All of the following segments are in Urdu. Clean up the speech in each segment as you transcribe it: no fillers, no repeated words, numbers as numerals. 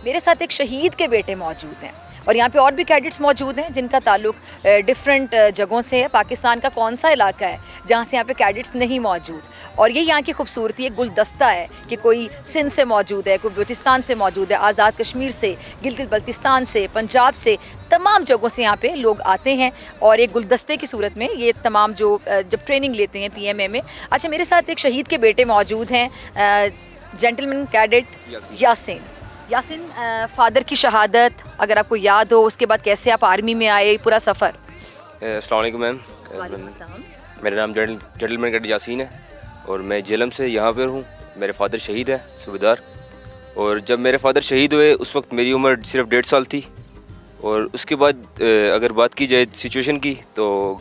میرے ساتھ ایک شہید کے بیٹے موجود ہیں اور یہاں پہ اور بھی کیڈٹس موجود ہیں جن کا تعلق ڈفرینٹ جگہوں سے ہے. پاکستان کا کون سا علاقہ ہے جہاں سے یہاں پہ کیڈٹس نہیں موجود, اور یہ یہاں کی خوبصورتی ایک گلدستہ ہے کہ کوئی سندھ سے موجود ہے, کوئی بلوچستان سے موجود ہے, آزاد کشمیر سے, گلگت بلتستان سے, پنجاب سے, تمام جگہوں سے یہاں پہ لوگ آتے ہیں اور ایک گلدستے کی صورت میں یہ تمام جو جب ٹریننگ لیتے ہیں پی ایم اے میں. اچھا, میرے ساتھ ایک شہید کے بیٹے موجود ہیں, جینٹلمین کیڈٹ یاسین. فادر کی شہادت اگر آپ کو یاد ہو, اس کے بعد کیسے آپ آرمی میں آئے, پورا سفر. السلام علیکم میم. میرا نام جینٹلمین کیڈٹ یاسین ہے اور میں جیلم سے یہاں پر ہوں. میرے فادر شہید ہیں, صوبیدار. اور جب میرے فادر شہید ہوئے اس وقت میری عمر صرف 1.5 سال تھی. اور اس کے بعد اگر بات کی جائے سچویشن کی تو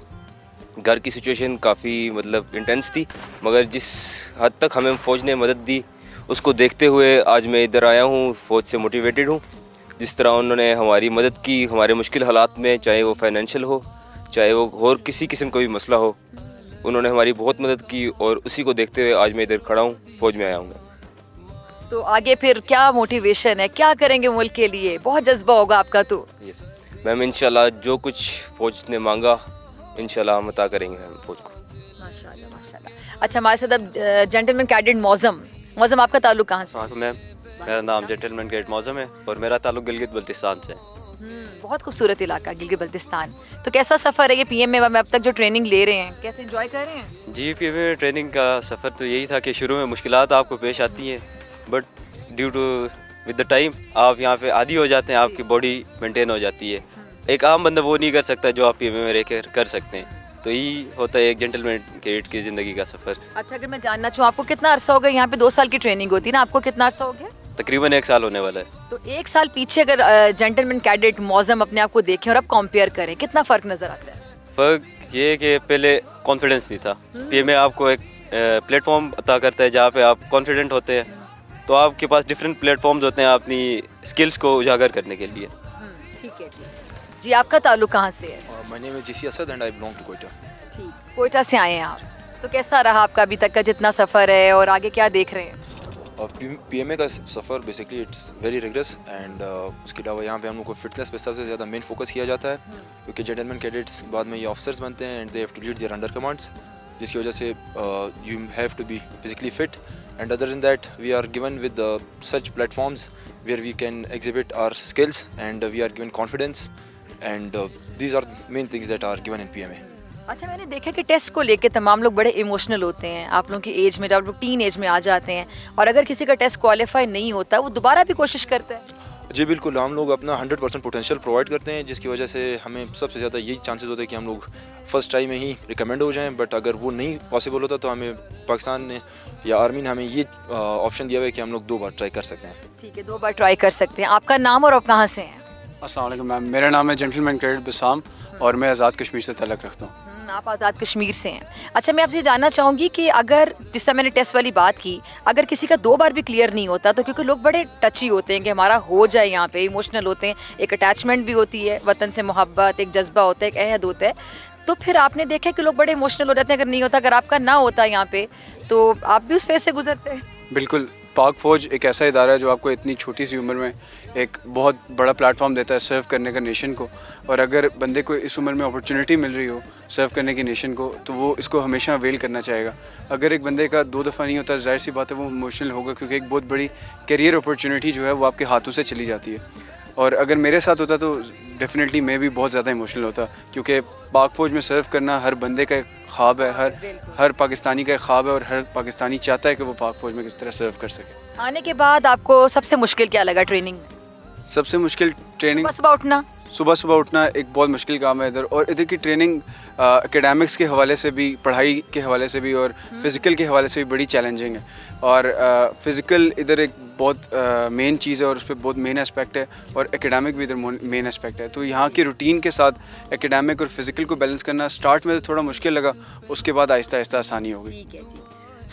گھر کی سچویشن کافی انٹینس تھی, مگر جس حد تک ہمیں فوج نے مدد دی اس کو دیکھتے ہوئے آج میں ادھر آیا ہوں. فوج سے موٹیویٹڈ ہوں. جس طرح انہوں نے ہماری مدد کی ہمارے مشکل حالات میں, چاہے وہ فائنینشیل ہو, چاہے وہ اور کسی قسم کا بھی مسئلہ ہو, انہوں نے ہماری بہت مدد کی اور اسی کو دیکھتے ہوئے آج میں ادھر کھڑا ہوں, فوج میں آیا ہوں. تو آگے پھر کیا موٹیویشن ہے, کیا کریں گے ملک کے لیے؟ بہت جذبہ ہوگا آپ کا. تو میم انشاءاللہ جو کچھ فوج نے مانگا انشاءاللہ ہم عطا کریں گے ہم فوج کو. ماشاءاللہ ماشاءاللہ. اچھا, ہمارے ساتھ اب جینٹلمین کیڈٹ موزم, آپ کا تعلق کہاں سے؟ میم میرا نام جینٹلمین کیڈٹ موزم ہے اور میرا تعلق گلگت بلتستان سے. بہت خوبصورت علاقہ گلگت بلتستان. تو کیسا سفر ہے یہ پی ایم میں اب تک جو ٹریننگ لے رہے ہیں, کیسے انجوائے کر رہے ہیں؟ جی پی ایم اے ٹریننگ کا سفر تو یہی تھا کہ شروع میں مشکلات آپ کو پیش آتی ہیں, but due to with the time آپ یہاں پہ عادی ہو جاتے ہیں, آپ کی باڈی مینٹین ہو جاتی ہے. ایک عام بندہ وہ نہیں کر سکتا جو آپ پی ایم اے میں رہ کے کر سکتے ہیں. تو یہی ہوتا ہے ایک جینٹلمین کیڈٹ کی زندگی کا سفر. اچھا, اگر میں جاننا چاہوں آپ کو کتنا عرصہ ہو گیا یہاں پہ؟ 2 سال کی ٹریننگ ہوتی ہے نا, آپ کو کتنا عرصہ ہو گیا؟ تقریباً 1 سال ہونے والا ہے. تو 1 سال پیچھے اگر جینٹلمین کیڈٹ موزم اپنے آپ کو دیکھیں اور اب کمپیئر کریں, کتنا فرق نظر آتا ہے؟ فرق یہ ہے کہ پہلے کانفیڈنس نہیں تھا. پی ایم اے آپ کو ایک پلیٹ فارم عطا کرتا ہے جہاں پہ آپ کانفیڈنٹ ہوتے ہیں, تو آپ کے پاس ڈفرینٹ پلیٹ فارمز ہوتے ہیں اپنی اسکلس کو اجاگر کرنے کے لیے. ٹھیک ہے جی. آپ کا تعلق کہاں سے ہے؟ My name is GC Asad and I belong to Quetta. ٹھیک, کوئٹہ سے آئے ہیں آپ. تو کیسا رہا آپ کا ابھی تک کا جتنا سفر ہے اور آگے کیا دیکھ رہے ہیں؟ پی ایم اے کا سفر basically it's very rigorous and اس کے علاوہ یہاں پہ ہم لوگ کو فٹنس پہ سب سے زیادہ مین فوکس کیا جاتا ہے, کیونکہ جینٹلمین کیڈٹس بعد میں یہ آفیسرز بنتے ہیں and they have to lead their under commands, جس کی وجہ سے you have to be physically fit. And other then that we are given with such plate forms where we can exhibit are skills and we are given confidence and these are main things that are given in P M اے. اچھا, میں نے دیکھا کہ ٹیسٹ کو لے کے تمام لوگ بڑے ایموشنل ہوتے ہیں آپ لوگوں کی ایج میں, جب لوگ ٹین ایج میں آ جاتے ہیں, اور اگر کسی کا ٹیسٹ کوالیفائی نہیں ہوتا وہ دوبارہ بھی کوشش کرتا ہے. جی بالکل, ہم لوگ اپنا 100% پوٹینشیل پرووائڈ کرتے ہیں, جس کی وجہ سے ہمیں سب سے زیادہ یہی چانسز ہوتے ہیں کہ ہم لوگ فرسٹ ٹرائی میں ہی ریکمینڈ ہو جائیں. بٹ اگر وہ نہیں پاسبل ہوتا تو ہمیں پاکستان نے یا آرمی نے ہمیں یہ آپشن دیا ہوا ہے کہ ہم لوگ 2 بار ٹرائی کر سکتے ہیں. ٹھیک ہے, 2 بار ٹرائی کر سکتے ہیں. آپ کا نام اور آپ کہاں سے ہیں؟ السلام علیکم میم, میرا نام ہے جینٹلمین کیڈٹ بسام اور میں آزاد کشمیر سے تعلق رکھتا ہوں. آپ آزاد کشمیر سے ہیں. اچھا, میں آپ سے جاننا چاہوں گی کہ اگر جس طرح میں نے ٹیسٹ والی بات کی, اگر کسی کا 2 بار بھی کلیئر نہیں ہوتا تو کیونکہ لوگ بڑے ٹچی ہوتے ہیں کہ ہمارا ہو جائے, یہاں پہ ایموشنل ہوتے ہیں, ایک اٹیچمنٹ بھی ہوتی ہے, وطن سے محبت, ایک جذبہ ہوتا ہے, ایک عہد ہوتا ہے, تو پھر آپ نے دیکھا کہ لوگ بڑے ایموشنل ہو جاتے ہیں اگر نہیں ہوتا. اگر آپ کا نہ ہوتا یہاں پہ تو آپ بھی اس فیز سے گزرتے ہیں. بالکل, پاک فوج ایک ایسا ادارہ ہے جو آپ کو اتنی چھوٹی سی عمر میں ایک بہت بڑا پلیٹ فارم دیتا ہے سرو کرنے کا نیشن کو, اور اگر بندے کو اس عمر میں اپرچونیٹی مل رہی ہو سرو کرنے کی نیشن کو تو وہ اس کو ہمیشہ اویل کرنا چاہے گا. اگر ایک بندے کا 2 دفعہ نہیں ہوتا ظاہر سی بات ہے وہ ایموشنل ہوگا, کیونکہ ایک بہت بڑی کیریئر اپرچونیٹی جو ہے وہ آپ کے ہاتھوں سے چلی جاتی ہے. اور اگر میرے ساتھ ہوتا تو ڈیفینیٹلی میں بھی بہت زیادہ ایموشنل ہوتا, کیونکہ پاک فوج میں سرو کرنا ہر بندے کا ایک خواب ہے, ہر پاکستانی کا ایک خواب ہے, اور ہر پاکستانی چاہتا ہے کہ وہ پاک فوج میں کس طرح سرو کر سکے. آنے کے بعد آپ کو سب سے مشکل کیا لگا ٹریننگ میں؟ سب سے مشکل ٹریننگ صبح اٹھنا ایک بہت مشکل کام ہے ادھر, اور ادھر کی ٹریننگ اکیڈیمکس کے حوالے سے بھی, پڑھائی کے حوالے سے بھی اور فزیکل کے حوالے سے بھی بڑی چیلنجنگ ہے. اور فزیکل ادھر ایک بہت مین چیز ہے اور اس پہ بہت مین اسپیکٹ ہے, اور اکیڈیمک بھی ادھر مین اسپیکٹ ہے. تو یہاں کی روٹین کے ساتھ اکیڈیمک اور فزیکل کو بیلنس کرنا اسٹارٹ میں تھوڑا مشکل لگا, اس کے بعد آہستہ آہستہ آسانی ہو گئی. ٹھیک ہے جی.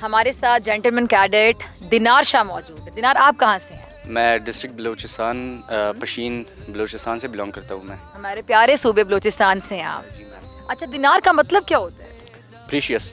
ہمارے ساتھ جینٹلمین کیڈٹ دینار شاہ موجود ہے. دینار, آپ کہاں سے ہیں؟ میں ڈسٹرکٹ بلوچستان پشین بلوچستان سے بلانگ کرتا ہوں. میں ہمارے پیارے صوبے بلوچستان سے ہیں آپ. اچھا, دینار کا مطلب کیا ہوتا ہے؟ پریشیس.